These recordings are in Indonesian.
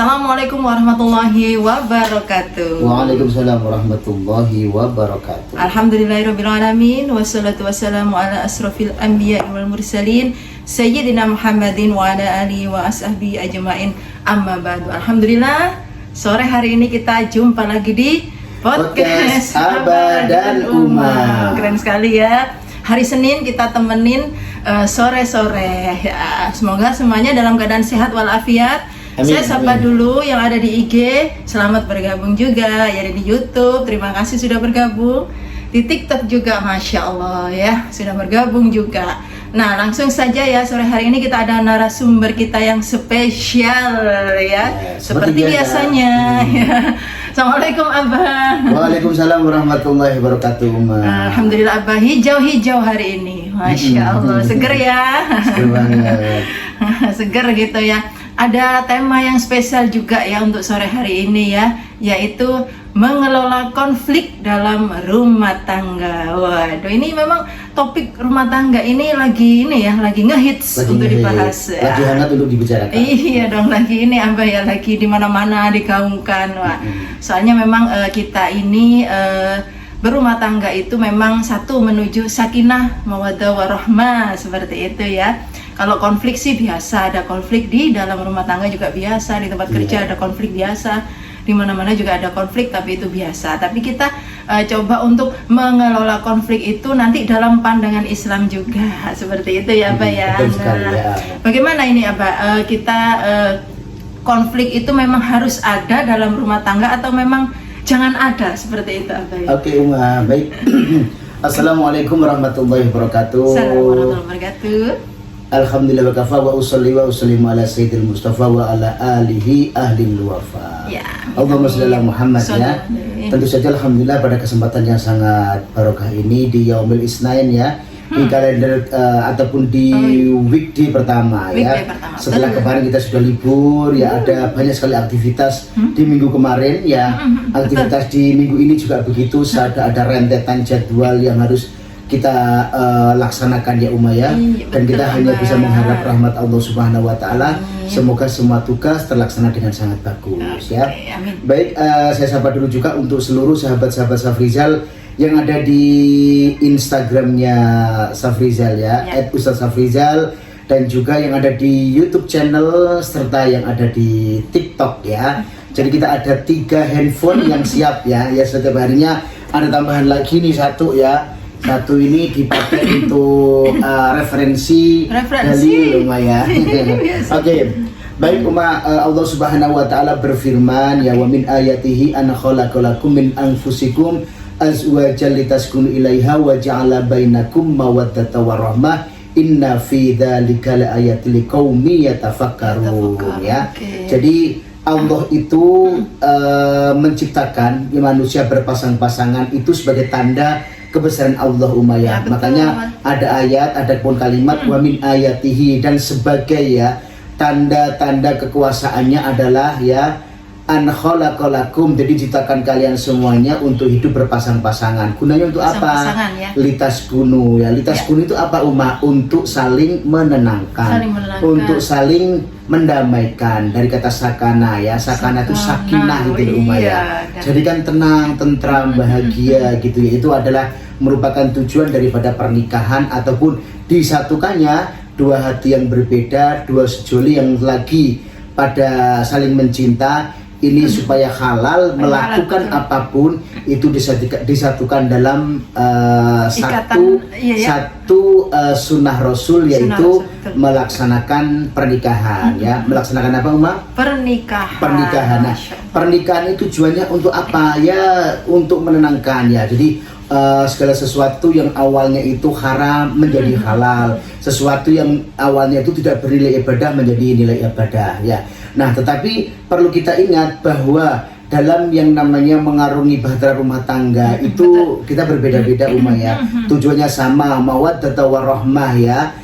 Assalamualaikum warahmatullahi wabarakatuh. Waalaikumsalam warahmatullahi wabarakatuh. Alhamdulillahirrabbilalamin. Wassalatu wassalamu ala asrafil anbiya wal mursalin Sayyidina Muhammadin wa ala alihi wa ashabihi ajma'in. Amma ba'du. Alhamdulillah, sore hari ini kita jumpa lagi di Podcast Abah dan Uma. Keren sekali ya. Hari Senin kita temenin sore-sore ya. Semoga semuanya dalam keadaan sehat walafiat. Amin, Saya sapa amin. dulu yang ada di IG, selamat bergabung juga. Ya, ada di YouTube, terima kasih sudah bergabung. Di TikTok juga, Masya Allah ya, sudah bergabung juga. Nah, langsung saja ya, sore hari ini kita ada narasumber kita yang spesial ya, seperti biasanya ya. Assalamualaikum Abah. Waalaikumsalam warahmatullahi wabarakatuh. Alhamdulillah Abah, hijau-hijau hari ini, Masya Allah, seger ya. Seger banget. Seger gitu ya. Ada tema yang spesial juga ya untuk sore hari ini ya, yaitu mengelola konflik dalam rumah tangga. Waduh, ini memang topik rumah tangga ini lagi ngehits untuk dibahas ya. Lagi hangat untuk dibicarakan. Iya dong, lagi ini apa ya, lagi di mana-mana digaungkan. Wah, soalnya memang kita ini berumah tangga itu memang satu menuju sakinah, mawaddah warahmah, seperti itu ya. Kalau konflik sih biasa, ada konflik di dalam rumah tangga juga biasa, di tempat kerja ada konflik biasa, di mana-mana juga ada konflik, tapi itu biasa. Tapi kita coba untuk mengelola konflik itu nanti dalam pandangan Islam juga, seperti itu ya, Pak ya. Betul sekali, ya. Bagaimana ini, Pak? Konflik itu memang harus ada dalam rumah tangga atau memang jangan ada, seperti itu, Pak? Oke, Uma, baik. Assalamualaikum warahmatullahi wabarakatuh. Assalamualaikum warahmatullahi wabarakatuh. Alhamdulillah wa kafa wa usolli wa usallimu ala sayyidil mustafa wa ala alihi ahlil wafa. Ya. Allahumma sholli ala Muhammad ya. Sallallahu. Tentu saja alhamdulillah pada kesempatan yang sangat barokah ini di Yaumil Isnain ya. Di kalender ataupun di weekday pertama ya. Weekday pertama, Setelah betul. kemarin kita sudah libur ya, ada banyak sekali aktivitas di minggu kemarin ya. Aktivitas di minggu ini juga begitu, ada rentetan jadwal yang harus kita laksanakan ya Uma ya. Iya, Dan kita betul, hanya Abah. bisa mengharap rahmat Allah Subhanahu wa taala. Amin. Semoga semua tugas terlaksana dengan sangat bagus ya. Oke, amin. Baik, saya sapa dulu juga untuk seluruh sahabat-sahabat Safrizal yang ada di Instagramnya Safrizal ya, Ya. @Ustadz Safrizal, dan juga yang ada di YouTube channel serta yang ada di TikTok ya. Jadi kita ada 3 handphone yang siap ya. Ya, setiap harinya ada tambahan lagi nih satu ya. Satu ini dipakai untuk referensi dalil Uma ya. Oke. Baik Uma, Allah Subhanahu wa taala berfirman ya, wa min ayatihi an khalaqalakum min anfusikum azwajan litaskunu ilaiha wa ja'ala bainakum mawaddatan warahmah inna fi dzalika laayatil liqaumin yatafakkarun ya. Oke. Jadi Allah itu menciptakan manusia berpasang-pasangan itu sebagai tanda kebesaran Allah Uma Ya, ya. betul. Makanya ada ayat, ada pun kalimat wa min ayatihi, dan sebagai ya tanda-tanda kekuasaannya adalah ya an khalaqalakum, jadi ciptakan kalian semuanya untuk hidup berpasang-pasangan. Gunanya untuk apa? Pasang-pasangan, ya. Litas kunu ya. Litas kunu itu apa Uma? Untuk saling menenangkan. Saling menenangkan. Untuk saling mendamaikan, dari kata sakana ya. Sakana itu sakinah gitu Uma ya. Iya. Jadi kan tenang, tentram, bahagia gitu ya. Itu adalah merupakan tujuan daripada pernikahan, ataupun disatukannya dua hati yang berbeda, dua sejoli yang lagi pada saling mencinta ini supaya halal melakukan apapun itu disatukan dalam satu iya, ya. sunnah Rasul, Sunnah yaitu Rasul, betul. melaksanakan pernikahan ya. Melaksanakan apa Uma? Pernikahan. Nah, Masya Allah. pernikahan itu tujuannya untuk apa ya? Untuk menenangkan ya. Jadi segala sesuatu yang awalnya itu haram menjadi halal, sesuatu yang awalnya itu tidak bernilai ibadah menjadi nilai ibadah ya. Nah, tetapi perlu kita ingat bahwa dalam yang namanya mengarungi bahtera rumah tangga itu kita berbeda-beda Uma ya. Tujuannya sama, mawaddah warahmah ya.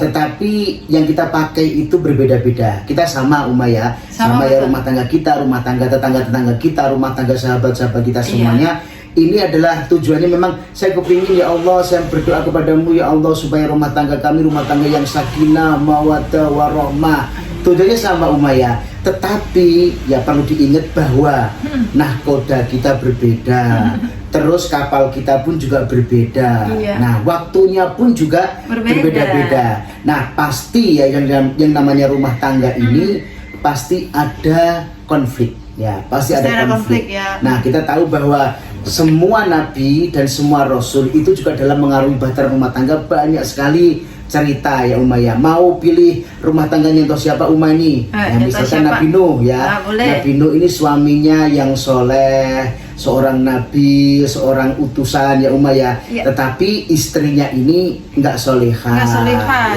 Tetapi yang kita pakai itu berbeda-beda. Kita sama Uma ya, sama ya, rumah tangga kita, rumah tangga tetangga-tetangga kita, rumah tangga sahabat-sahabat kita semuanya. Ini adalah tujuannya, memang saya kepingin ya Allah, saya berdoa kepadamu ya Allah supaya rumah tangga kami rumah tangga yang sakinah, mawaddah warahmah. tujuannya sama Umayyah, tetapi ya perlu diingat bahwa nahkoda kita berbeda, terus kapal kita pun juga berbeda. Iya. Nah, waktunya pun juga Berbeda. berbeda-beda. Nah, pasti ya yang namanya rumah tangga ini pasti ada konflik. Ya, pasti ada konflik. Ya. Nah, kita tahu bahwa semua nabi dan semua rasul itu juga dalam mengarungi bahtera rumah tangga banyak sekali cerita ya Umayyah. Mau pilih rumah tangganya untuk siapa ini? Ya, misalkan siapa? Nabi Nuh ya. Boleh. Nabi Nuh ini suaminya yang soleh, seorang nabi, seorang utusan ya Umayyah. Ya. Tetapi istrinya ini nggak solehah,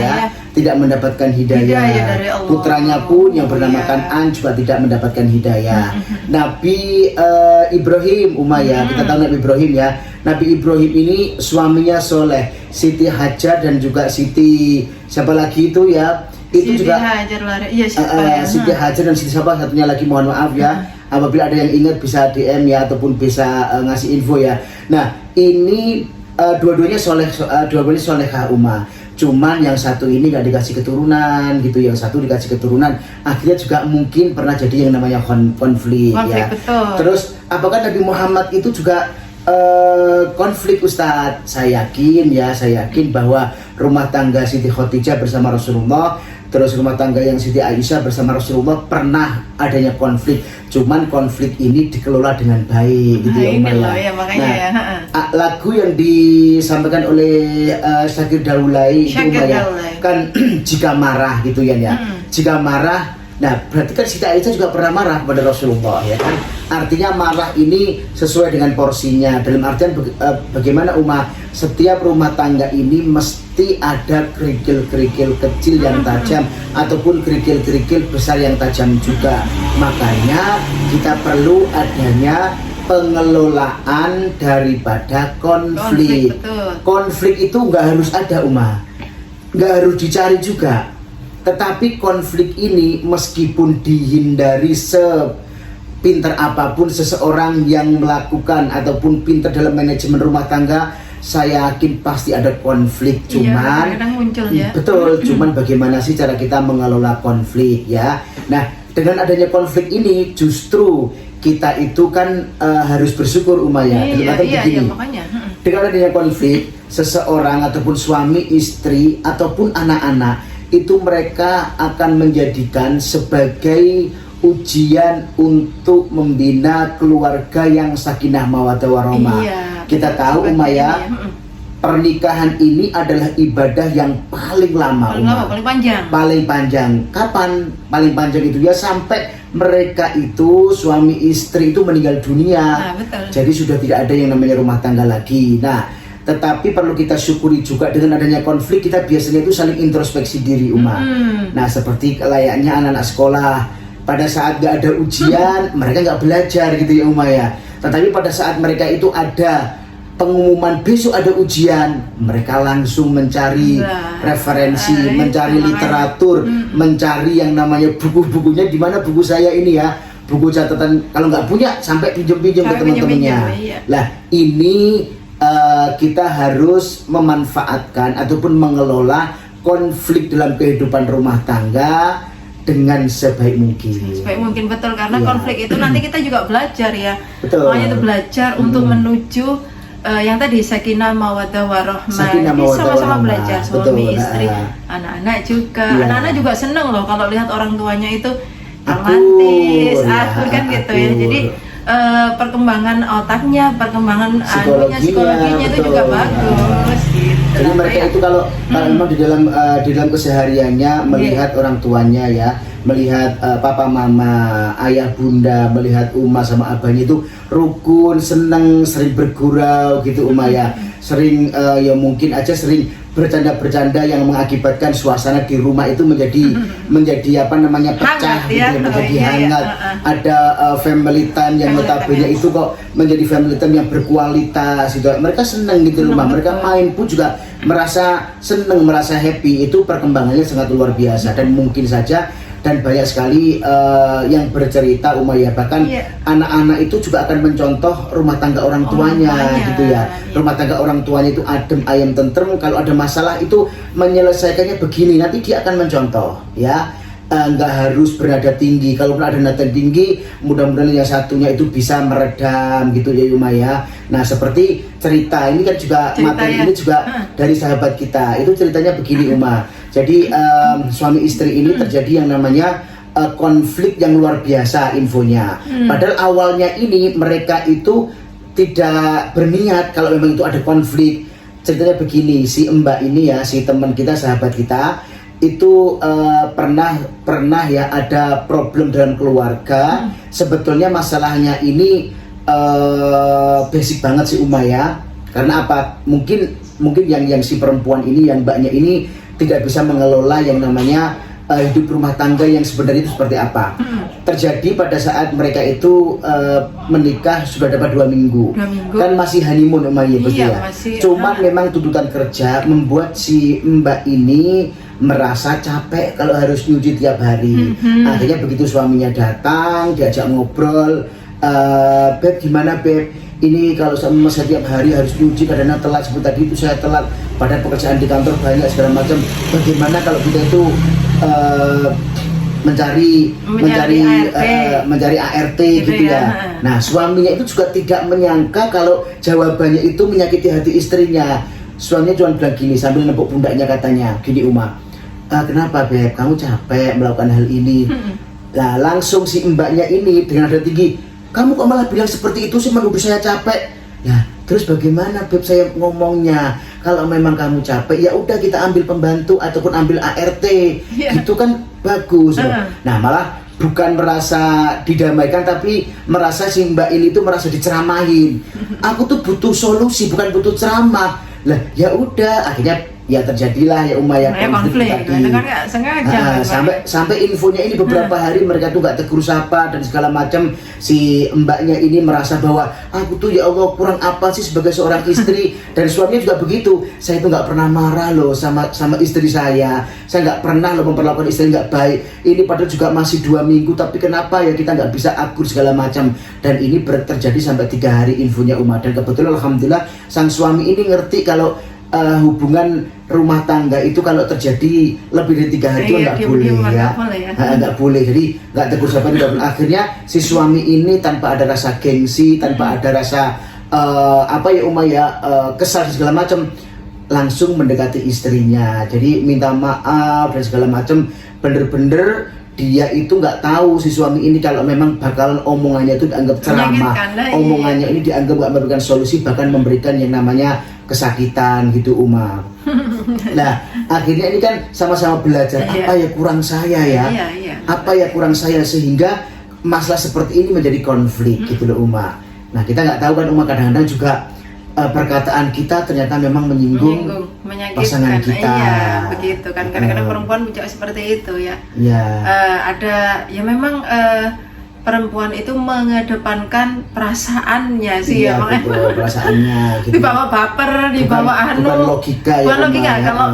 ya. Tidak mendapatkan hidayah. Dari Allah. Putranya pun yang bernama Kan'an juga tidak mendapatkan hidayah. Nabi Ibrahim Umayyah, kita tahu Nabi Ibrahim ya. Nabi Ibrahim ini suaminya soleh, Siti Hajar dan juga Siti siapa lagi itu ya? Itu Siti juga Hajar iya, siapa ya? Siti Hajar dan Siti siapa satunya lagi, mohon maaf ya. Apabila ada yang ingat bisa DM ya ataupun bisa ngasih info ya. Nah, ini dua-duanya soleh, dua-duanya solehah cuman yang satu ini nggak dikasih keturunan gitu, yang satu dikasih keturunan, akhirnya juga mungkin pernah jadi yang namanya konflik ya. Betul. Terus apakah Nabi Muhammad itu juga konflik Ustadz? Saya yakin bahwa rumah tangga Siti Khadijah bersama Rasulullah, terus rumah tangga yang Siti Aisyah bersama Rasulullah pernah adanya konflik, cuman konflik ini dikelola dengan baik gitu ya Umayyah. Ya, makanya Lagu yang disampaikan oleh Syakir Daulay itu Umayyah kan jika marah gitu ya, jika marah. Nah, berarti kan Siti Aisyah juga pernah marah kepada Rasulullah ya kan. Artinya marah ini sesuai dengan porsinya. Dalam artian bagaimana setiap rumah tangga ini mesti ada kerikil-kerikil kecil yang tajam ataupun kerikil-kerikil besar yang tajam juga. Makanya kita perlu adanya pengelolaan daripada konflik. Konflik itu nggak harus ada nggak harus dicari juga. Tetapi konflik ini meskipun dihindari sepintar apapun seseorang yang melakukan ataupun pintar dalam manajemen rumah tangga, saya yakin pasti ada konflik. Cuman muncul ya. Betul, cuman bagaimana sih cara kita mengelola konflik ya. Nah, dengan adanya konflik ini justru kita itu kan harus bersyukur Umayyah. Iya, makanya. Dengan adanya konflik, seseorang ataupun suami, istri ataupun anak-anak itu mereka akan menjadikan sebagai ujian untuk membina keluarga yang sakinah mawaddah warahmah. Kita tahu Umayyah, pernikahan ini adalah ibadah yang paling lama, paling panjang. Kapan paling panjang itu ya? Sampai mereka itu suami istri itu meninggal dunia. Jadi sudah tidak ada yang namanya rumah tangga lagi. Nah, tetapi perlu kita syukuri juga dengan adanya konflik, kita biasanya itu saling introspeksi diri Nah, seperti layaknya anak-anak sekolah, pada saat gak ada ujian mereka gak belajar gitu ya Umayyah. Tetapi pada saat mereka itu ada pengumuman besok ada ujian, mereka langsung mencari referensi, mencari literatur, mencari yang namanya buku-bukunya, di mana buku saya ini ya, buku catatan, kalau nggak punya sampai pinjam-pinjam ke teman-temannya. Lah ini kita harus memanfaatkan ataupun mengelola konflik dalam kehidupan rumah tangga dengan sebaik mungkin. Sebaik mungkin, betul, karena konflik itu nanti kita juga belajar ya. Betul. Makanya itu belajar untuk menuju yang tadi sakinah mawaddah warahmah. Ini sama-sama belajar, suami istri, anak-anak juga. Anak-anak juga seneng loh kalau lihat orang tuanya itu romantis, akur kan gitu ya. Jadi perkembangan otaknya, perkembangan psikologinya itu juga bagus gitu. Jadi mereka itu kalau memang di dalam kesehariannya melihat orang tuanya ya, melihat papa mama, ayah bunda, melihat sama abahnya itu rukun, senang, sering bergurau gitu Umayyah. Sering ya mungkin aja sering bercanda-bercanda yang mengakibatkan suasana di rumah itu menjadi apa namanya pecah hangat, gitu ya, menjadi hangat. Ada family time yang notabene itu kok menjadi family time yang berkualitas gitu. Mereka senang di rumah, mereka main pun juga merasa senang, merasa happy. Itu perkembangannya sangat luar biasa dan mungkin saja dan banyak sekali yang bercerita Umayyah, bahkan anak-anak itu juga akan mencontoh rumah tangga orang tuanya gitu ya. Rumah tangga orang tuanya itu adem ayem tentrem, kalau ada masalah itu menyelesaikannya begini, nanti dia akan mencontoh ya. nggak harus bernada tinggi. Kalau ada nada tinggi, mudah-mudahan yang satunya itu bisa meredam gitu ya Uma ya. Nah seperti cerita ini kan juga materi ini juga dari sahabat kita. Itu ceritanya begini Uma. Jadi suami istri ini terjadi yang namanya konflik yang luar biasa infonya. Padahal awalnya ini mereka itu tidak berniat kalau memang itu ada konflik. Ceritanya begini, si Mbak ini ya, si teman kita, sahabat kita itu pernah ya ada problem dalam keluarga. Sebetulnya masalahnya ini basic banget sih Uma ya. Karena apa? Mungkin yang si perempuan ini, yang mbaknya ini tidak bisa mengelola yang namanya hidup rumah tangga yang sebenarnya itu seperti apa. Terjadi pada saat mereka itu menikah sudah dapat 2 minggu. Kan masih honeymoon Uma ya, betul ya. Cuman memang tuntutan kerja membuat si mbak ini merasa capek kalau harus nyuci tiap hari. Akhirnya begitu suaminya datang, diajak ngobrol, Beb gimana Beb? Ini kalau sama setiap hari harus nyuci, kadang-kadang telat seperti tadi itu saya telat, padahal pekerjaan di kantor banyak segala macam. Bagaimana kalau kita itu mencari ART gitu ya. Nah suaminya itu juga tidak menyangka kalau jawabannya itu menyakiti hati istrinya. Suaminya cuma bilang gini sambil nepuk pundaknya, katanya gini Uma, kenapa Beb, kamu capek melakukan hal ini? Nah langsung si mbaknya ini dengan nada tinggi, kamu kok malah bilang seperti itu sih, menuduh saya capek. Ya terus bagaimana Beb saya ngomongnya? Kalau memang kamu capek ya udah kita ambil pembantu ataupun ambil ART, gitu kan bagus. Nah malah bukan merasa didamaikan, tapi merasa si mbak ini tuh merasa diceramahin. Aku tuh butuh solusi, bukan butuh ceramah. Lah ya udah, akhirnya ya terjadilah ya Uma ya konflik tadi. Sampai infonya ini beberapa hari mereka tuh nggak tegur sapa dan segala macam. Si mbaknya ini merasa bahwa aku tuh ya Allah kurang apa sih sebagai seorang istri, dan suaminya juga begitu. Saya tuh nggak pernah marah loh sama istri saya nggak pernah loh memperlakukan istri nggak baik. Ini padahal juga masih 2 minggu, tapi kenapa ya kita nggak bisa akur segala macam. Dan ini terjadi sampai 3 hari infonya Uma. Dan kebetulan alhamdulillah sang suami ini ngerti kalau hubungan rumah tangga itu kalau terjadi lebih dari 3 hari itu nggak boleh ya, nggak boleh. Jadi nggak tegur sapa juga. Akhirnya si suami ini tanpa ada rasa gengsi, tanpa ada rasa Uma ya, kesal segala macam, langsung mendekati istrinya. Jadi minta maaf dan segala macam. Bener-bener dia itu nggak tahu si suami ini kalau memang bakalan omongannya itu dianggap ceramah, omongannya ini dianggap nggak memberikan solusi, bahkan memberikan yang namanya kesakitan gitu Uma. Nah akhirnya ini kan sama-sama belajar apa ya kurang saya ya, apa ya kurang saya, sehingga masalah seperti ini menjadi konflik gitu loh Uma. Nah kita nggak tahu kan Uma, kadang-kadang juga perkataan kita ternyata memang menyinggung pasangan kita. Iya, begitu kan. Kadang-kadang perempuan juga seperti itu ya. Ada ya memang perempuan itu mengedepankan perasaannya sih ya, makanya perasaannya gitu. Dibawa baper, dibawa bukan logika ya, bukan logika. Kalau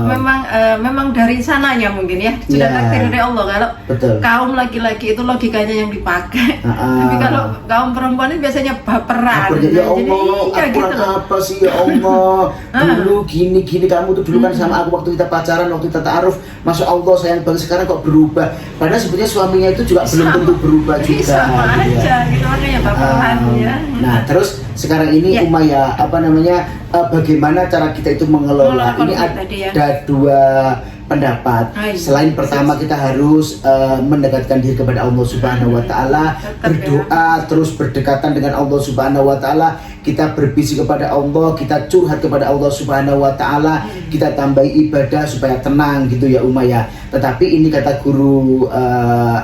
memang dari sananya mungkin ya sudah takdir dari Allah. Kalau kaum laki-laki itu logikanya yang dipakai, tapi kalau kaum perempuan ini biasanya baperan. Ya Allah, aku gitu apa sih ya Allah, dulu gini kamu tuh dulu kan sama aku waktu kita pacaran, waktu kita ta'aruf, masya Allah sayang banget, sekarang kok berubah. Padahal sebenarnya suaminya itu juga belum tentu berubah juga. Sama aja gitu, makanya baperan ya. Nah terus sekarang ini Uma ya, bagaimana cara kita itu mengelola ini? Ada 2 pendapat. Selain pertama kita harus mendekatkan diri kepada Allah Subhanahu wa taala, berdoa terus berdekatan dengan Allah Subhanahu wa taala, kita berbisik kepada Allah, kita curhat kepada Allah Subhanahu wa taala, kita tambahi ibadah supaya tenang gitu ya Uma ya. Tetapi ini kata guru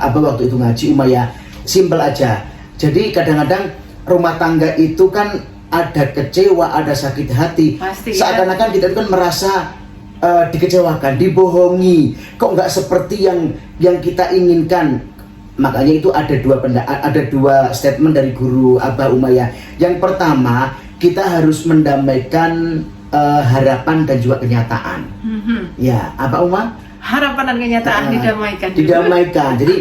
waktu itu ngaji Uma ya, simpel aja. Jadi kadang-kadang rumah tangga itu kan ada kecewa, ada sakit hati. Seakan-akan kita itu kan merasa dikecewakan, dibohongi, kok nggak seperti yang kita inginkan. Makanya itu ada 2 statement dari guru Abah Umayyah. Yang pertama, kita harus mendamaikan harapan dan juga kenyataan. Ya, apa Uma? Harapan dan kenyataan didamaikan. Didamaikan. Jadi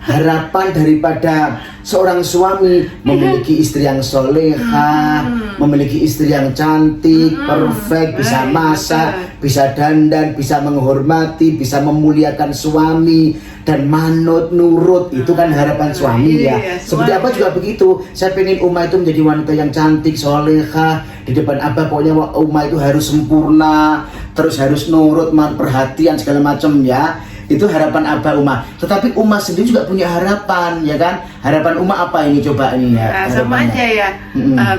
harapan daripada seorang suami memiliki istri yang soleha, memiliki istri yang cantik, perfect, bisa masak, bisa dandan, bisa menghormati, bisa memuliakan suami dan manut nurut. Itu kan harapan suami ya. Iya, Seperti apa juga begitu. Saya pengen Uma itu menjadi wanita yang cantik, solehah di depan Abah. Pokoknya Uma itu harus sempurna, terus harus nurut, perhatian segala macam ya. Itu harapan Abah Uma. Tetapi Uma sendiri juga punya harapan, ya kan? Harapan Uma apa ini coba ini ya? Sama aja ya.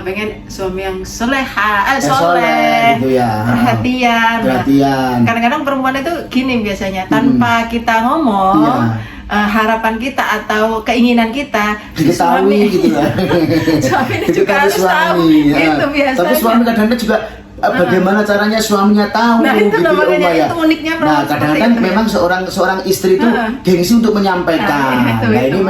Pengen suami yang soleh, gitu ya. Perhatian. Kadang-kadang perempuan itu gini biasanya, tanpa kita ngomong, harapan kita atau keinginan kita diketahui gitu lah. Suami ini juga harus tahu. Itu biasanya. Tapi suami kadang-kadang juga bagaimana caranya suaminya tahu gitu ya. Itu uniknya. Nah, kadang-kadang memang seorang istri itu gengsi untuk menyampaikan. Nah, ini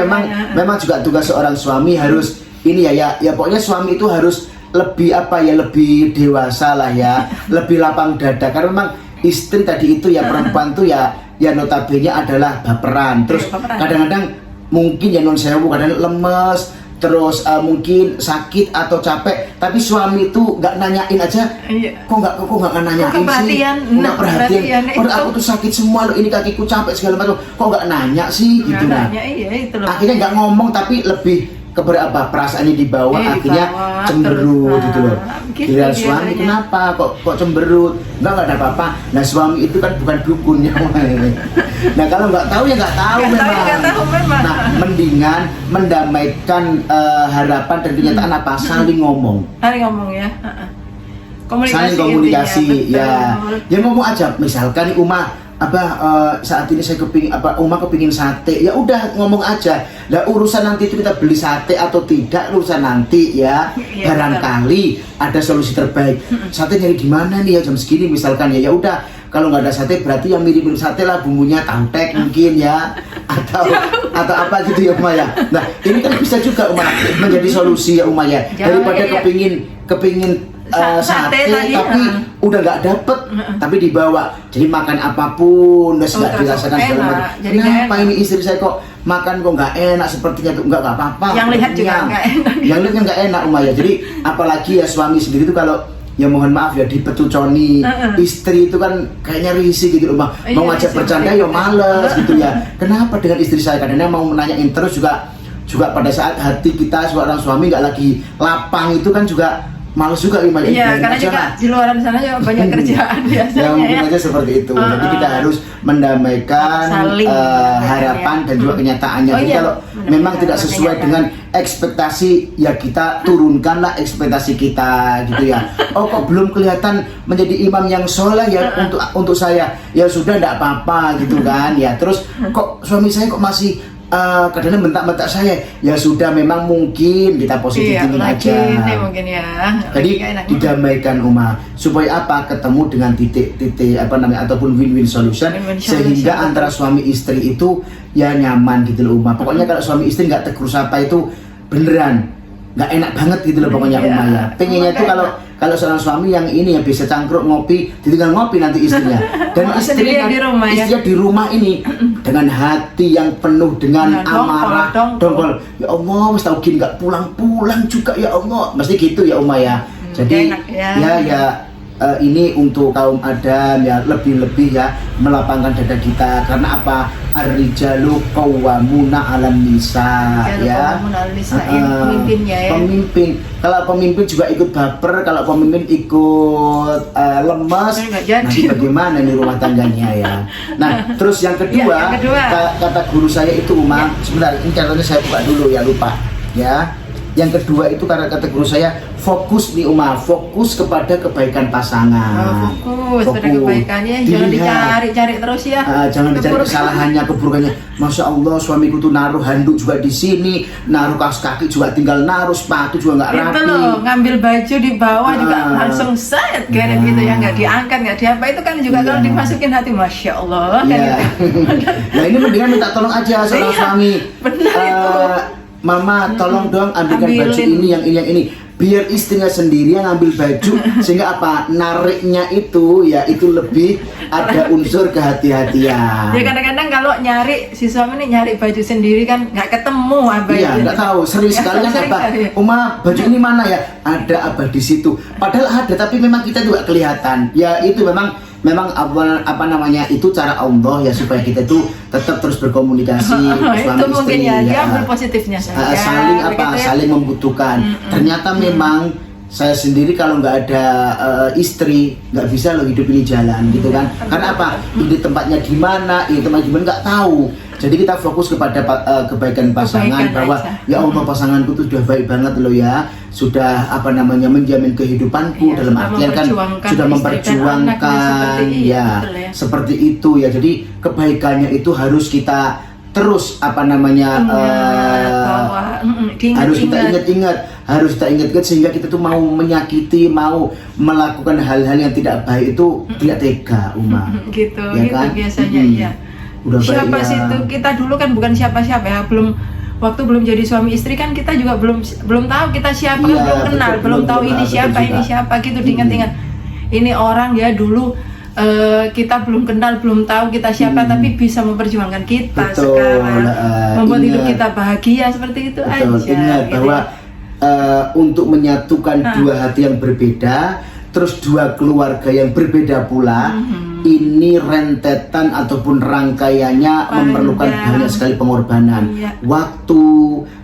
memang juga tugas seorang suami harus ini ya pokoknya suami itu harus lebih lebih dewasa lah ya, lebih lapang dada. Karena memang istri tadi itu ya perempuan tuh ya notabene adalah baperan. Terus kadang-kadang mungkin ya non sewu kadang lemes, terus mungkin sakit atau capek, tapi suami itu nggak nanyain aja, kok nggak nanyain sih, nggak perhatian, aku tuh sakit semua loh, ini kakiku capek segala macam, kok nggak nanya sih gitu nah. Akhirnya nggak ngomong tapi lebih perasaannya dibawa, akhirnya cemberut gitu loh. Giliran suami kenapa kok cemberut? Nggak ada apa-apa. Nah suami itu kan bukan dukun ya. Nah kalau nggak tahu ya nggak tahu memang. Nah mendingan mendamaikan harapan dan kenyataan apa? Saling ngomong. Saling ngomong ya. Saling komunikasi ya. Ya ngomong aja. Misalkan Uma saat ini saya Uma kepingin sate, ya udah ngomong aja. Lah urusan nanti itu kita beli sate atau tidak urusan nanti ya. Barangkali ada solusi terbaik. Sate nyari di mana nih ya jam segini misalkan ya udah. Kalau nggak ada sate berarti yang mirip-mirip sate lah, bumbunya tangtek mungkin ya, atau apa gitu ya Uma ya. Nah ini kan bisa juga Uma menjadi solusi ya Uma ya. Daripada kepingin sate tapi udah nggak dapet, tapi dibawa, jadi makan apapun udah nggak dirasakan segala macam. Kenapa ini istri saya kok makan kok nggak enak sepertinya tuh? Nggak apa-apa, yang lihat juga nggak enak, yang lihat nggak enak Uma ya. Jadi apalagi ya suami sendiri tuh kalau ya mohon maaf ya dipetuconi, istri itu kan kayaknya risih gitu Uma, mau ngajak bercanda ya males gitu ya. Kenapa dengan istri saya kadang-kadang mau menanyain terus juga pada saat hati kita seorang suami nggak lagi lapang itu kan juga males juga iya, karena juga di luar sana juga banyak kerjaan biasanya ya mungkin aja seperti itu. Jadi kita harus mendamaikan harapan dan juga kenyataannya. Jadi kalau memang tidak sesuai dengan ekspektasi ya kita turunkanlah ekspektasi kita gitu ya. Oh kok belum kelihatan menjadi imam yang soleh ya untuk saya, ya sudah tidak apa-apa gitu kan ya. Terus kok suami saya kok masih kadang-kadang bentak-bentak saya, ya sudah memang mungkin kita positifin aja. Mungkin ya. Jadi didamaikan Uma supaya apa? Ketemu dengan titik ataupun win-win solution, sehingga antara suami istri itu ya nyaman gitu loh Uma. Pokoknya kalau suami istri nggak tegur sapa itu beneran nggak enak banget gitu loh pokoknya Uma ya. Pengennya tuh kalau seorang suami yang ini yang bisa cangkruk ngopi, ditinggal ngopi nanti istrinya. Dan istrinya di rumah ini dengan hati yang penuh dengan amarah, dongkol. Ya Allah, mesti tahu gini nggak pulang-pulang juga ya Allah. Mesti gitu ya Uma ya. Jadi ini untuk kaum Adam ya lebih-lebih ya melapangkan dada kita. Karena apa? Ar-rijalu qawwamuna 'alan nisa ya. Pemimpin. Kalau pemimpin juga ikut baper, kalau pemimpin ikut lemes, nanti bagaimana nih rumah tangganya ya. Nah, terus yang kedua, kata guru saya itu Uma, sebentar ini caranya saya buka dulu ya, lupa ya. Yang kedua itu karena kata guru saya, fokus nih Uma, fokus kepada kebaikan pasangan. Fokus pada kebaikannya, jangan dicari-cari terus ya. Jangan dicari kesalahannya, keburukannya. Masya Allah, suamiku tuh naruh handuk juga di sini, naruh kaos kaki juga tinggal naruh, sepatu juga nggak rapi. Itu loh, ngambil baju di bawah juga langsung set kayak gitu ya, nggak diangkat, nggak diapa, itu kan juga kalau dimasukin hati, Masya Allah kan gitu. Nah ini mendingan minta tolong aja seorang suami. Benar itu. Mama tolong dong ambilkan baju ini yang ini biar istrinya sendiri yang ambil baju sehingga apa nariknya itu ya itu lebih ada unsur kehati-hatian. Ya kadang-kadang kalau nyari si suami ini nyari baju sendiri kan nggak ketemu abah. Iya nggak tahu sering sekali kan apa Uma baju ini mana ya ada abah di situ padahal ada tapi memang kita juga kelihatan ya itu memang memang apa namanya itu cara Allah ya supaya kita itu tetap terus berkomunikasi suami itu mungkin istri ya, dia ya. ambil positifnya saja. Saling apa begitu ya. saling membutuhkan. Ternyata memang saya sendiri kalau nggak ada istri nggak bisa loh hidup ini jalan gitu kan. Karena apa? Ini tempatnya di mana, ini tempatnya di mana nggak tahu. Jadi kita fokus kepada kebaikan pasangan, Kebaikan bahwa aja. ya Allah pasanganku tuh sudah baik banget loh ya, sudah apa namanya menjamin kehidupanku Iya, dalam sudah artian kan memperjuangkan sudah istri dan anaknya, seperti itu, ya betul ya. seperti itu ya. Jadi kebaikannya itu harus kita terus apa namanya harus kita ingat-ingat sehingga kita tuh mau menyakiti, mau melakukan hal-hal yang tidak baik itu tidak tega gitu ya gitu kan? biasanya ya. Udah Siapa baik, sih ya. itu? Kita dulu kan bukan siapa-siapa ya, waktu belum jadi suami istri kan kita juga belum tahu kita siapa, Iya, kan belum kenal, betul, belum tahu betul, ini betul siapa, juga. ini siapa gitu, diingat-ingat. Ini orang ya dulu kita belum kenal, belum tahu kita siapa, tapi bisa memperjuangkan kita Betul, sekarang, membuat hidup ingat. kita bahagia seperti itu Betul, aja. ingat gitu bahwa untuk menyatukan Ah. dua hati yang berbeda, terus dua keluarga yang berbeda pula, ini rentetan ataupun rangkaiannya memerlukan banyak sekali pengorbanan, Iya. waktu,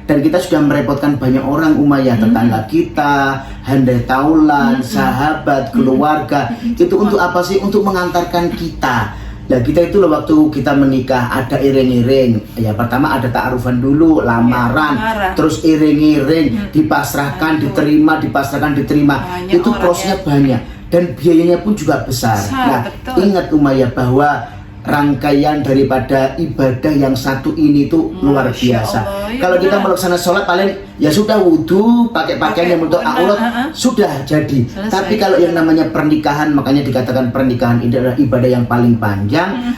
dan kita sudah merepotkan banyak orang Umayyah, tetangga kita, handai taulan, sahabat, keluarga. Itu untuk apa sih? Untuk mengantarkan kita. Nah kita itu loh waktu kita menikah ada iring-iring. Ya pertama ada ta'arufan dulu, lamaran, lamaran. terus iring-iring, dipasrahkan, diterima, dipasrahkan, diterima. Banyak Itu orang prosesnya ya. banyak dan biayanya pun juga besar. Nah betul. ingat Umayyah bahwa rangkaian daripada ibadah yang satu ini tuh luar Masya biasa. Allah, ya Kalau kita benar. melaksanakan sholat paling ya sudah wudhu, pakai pakaian yang untuk benar, aurat sudah jadi. Selesai. Tapi kalau yang namanya pernikahan, makanya dikatakan pernikahan ini adalah ibadah yang paling panjang.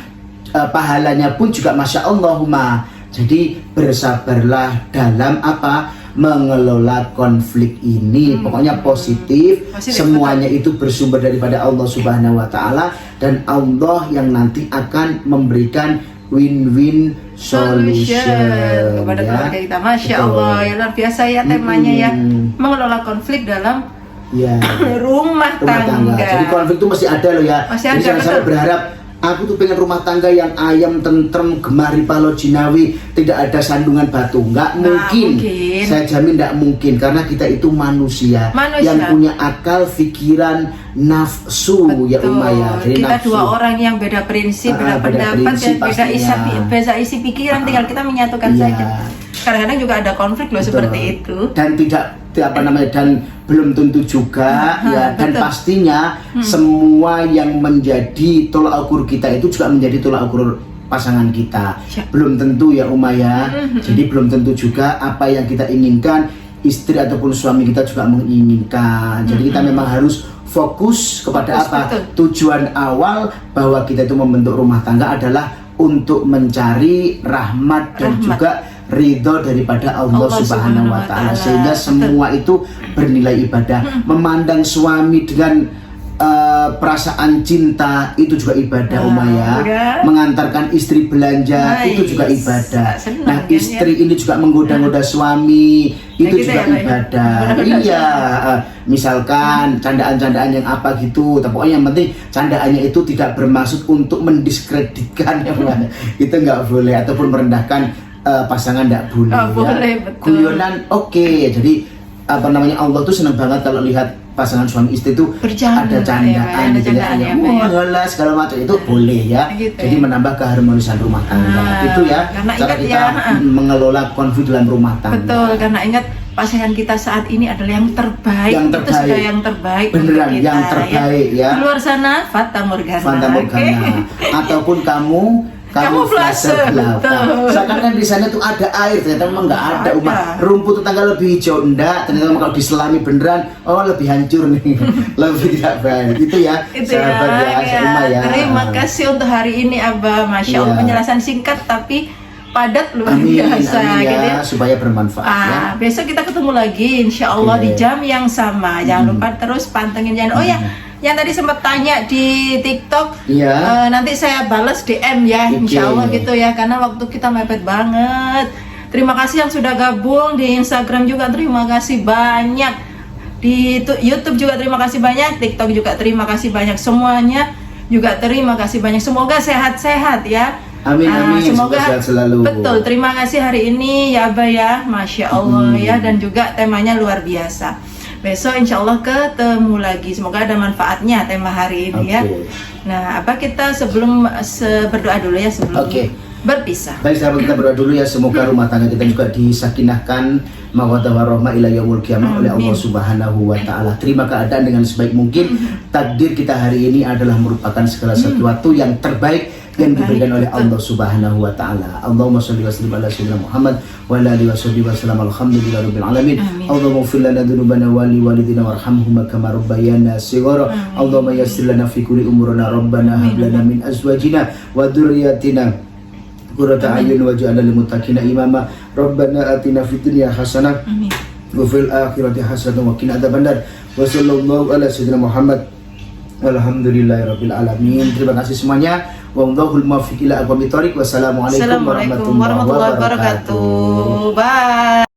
Pahalanya pun juga masya Allahumma. Jadi bersabarlah dalam apa? Mengelola konflik ini. Pokoknya positif. Semuanya itu bersumber daripada Allah Subhanahu wa taala, dan Allah yang nanti akan memberikan win-win solution kepada ya. keluarga kita. Masya Betul. Allah, ya luar biasa ya temanya ya, mengelola konflik dalam Ya. rumah Rumah tangga. tangga. Jadi konflik itu masih ada loh ya. Masih Jadi ada, jangan sampai betul. berharap aku tuh pengen rumah tangga yang ayam, tentrem, gemari, palo, jinawi, tidak ada sandungan batu. Nggak mungkin. mungkin. Saya jamin nggak mungkin karena kita itu manusia, yang punya akal, pikiran, nafsu ya Umayyah. Jadi kita nafsu. dua orang yang beda prinsip, beda beda pendapat, prinsip dan beda isi pikiran, tinggal kita menyatukan Iya. saja. Kadang-kadang juga ada konflik loh Betul. seperti itu. Dan tidak apa namanya, dan belum tentu juga ya, dan betul. pastinya semua yang menjadi tolak ukur kita itu juga menjadi tolak ukur pasangan kita. Ya. Belum tentu ya Umayyah. Jadi belum tentu juga apa yang kita inginkan istri ataupun suami kita juga menginginkan. Jadi kita memang harus fokus kepada apa? Betul. Tujuan awal bahwa kita itu membentuk rumah tangga adalah untuk mencari rahmat dan juga ridho daripada Allah Subhanahu wa taala, sehingga semua itu bernilai ibadah. Memandang suami dengan perasaan cinta itu juga ibadah Umayyah. Mengantarkan istri belanja itu juga ibadah. Nah, istri ini juga menggoda-goda suami itu juga ibadah. Iya, misalkan candaan-candaan yang apa gitu, tapi pokoknya yang penting candaannya itu tidak bermaksud untuk mendiskreditkan ya Umayyah. Itu nggak boleh, ataupun merendahkan pasangan tidak boleh. Boleh, Ya. betul. Guyonan oke. Jadi apa namanya, Allah tuh senang banget kalau lihat pasangan suami istri itu Bercanda, ada candaan, ada gitu ya. candaan ya, Wah, halah, segala macam itu boleh ya. Gitu Jadi ya. menambah keharmonisan rumah tangga. Itu ya karena cara ingat kita ya, mengelola konflik dalam rumah tangga. Betul, karena ingat pasangan kita saat ini adalah yang terbaik. Yang Itu terbaik. sudah yang terbaik. Beneran, untuk kita, yang terbaik ya. Di luar sana Fata Morgana. Fata Morgana. Ataupun kamu Kamuflase, betul. Misalkan kan di sana tuh ada air, ternyata memang nggak ada. Rumput tetangga lebih hijau, enggak. Ternyata kalau diselami beneran, oh lebih hancur nih, lebih tidak baik. Itu ya, Itu sahabat ya. ya. Terima kasih untuk hari ini Abah, Masya Allah, Iya. penjelasan singkat tapi padat luar Amin, biasa amin gitu ya, ya. supaya bermanfaat ya. Besok kita ketemu lagi Insya Allah Oke. di jam yang sama. Jangan lupa terus pantengin channel. Oh ya, yang tadi sempat tanya di TikTok, Iya. nanti saya balas DM ya, Oke. Insya Allah gitu ya, karena waktu kita mepet banget. Terima kasih yang sudah gabung di Instagram juga, terima kasih banyak. Di YouTube juga terima kasih banyak, TikTok juga terima kasih banyak. Semuanya juga terima kasih banyak. Semoga sehat-sehat ya. Amin, amin. Semoga sehat selalu. Betul, terima kasih hari ini ya Abah ya, Masya Allah ya, dan juga temanya luar biasa. Besok insya Allah ketemu lagi, semoga ada manfaatnya tema hari ini ya. Nah, Abah kita sebelum berdoa dulu ya sebelum berpisah. Baik sahabat, kita berdoa dulu ya, semoga rumah tangga kita juga disakinahkan mawaddah warahmah ila yaumil qiyamah oleh Allah Subhanahu wa taala. Terima keadaan dengan sebaik mungkin. Takdir kita hari ini adalah merupakan segala sesuatu yang terbaik yang diberikan oleh Allah Subhanahu wa taala. Allahumma shalli wa sallim ala sayyidina Muhammad wa ala alihi washabihi wasallam. Alhamdulillahirabbil alamin. Allahumma ighfir lana dzunubana wa li walidina warhamhum kama rabbayana shighara. Allahumma yassir lana fi kulli umurina rabbana hab lana min azwajina wa dhurriyyatina qurrata a'yun waj'alna lil muttaqina imama. Rabbana atina fid dunya hasanah wa fil akhirati hasanah wa qina adzabannar. Wa sallallahu ala sayyidina Muhammad. Alhamdulillahirabbil alamin. Terima kasih semuanya. Wallahul muwaffiq ila aqwamit thoriq. Wassalamualaikum warahmatullahi wabarakatuh. Bye.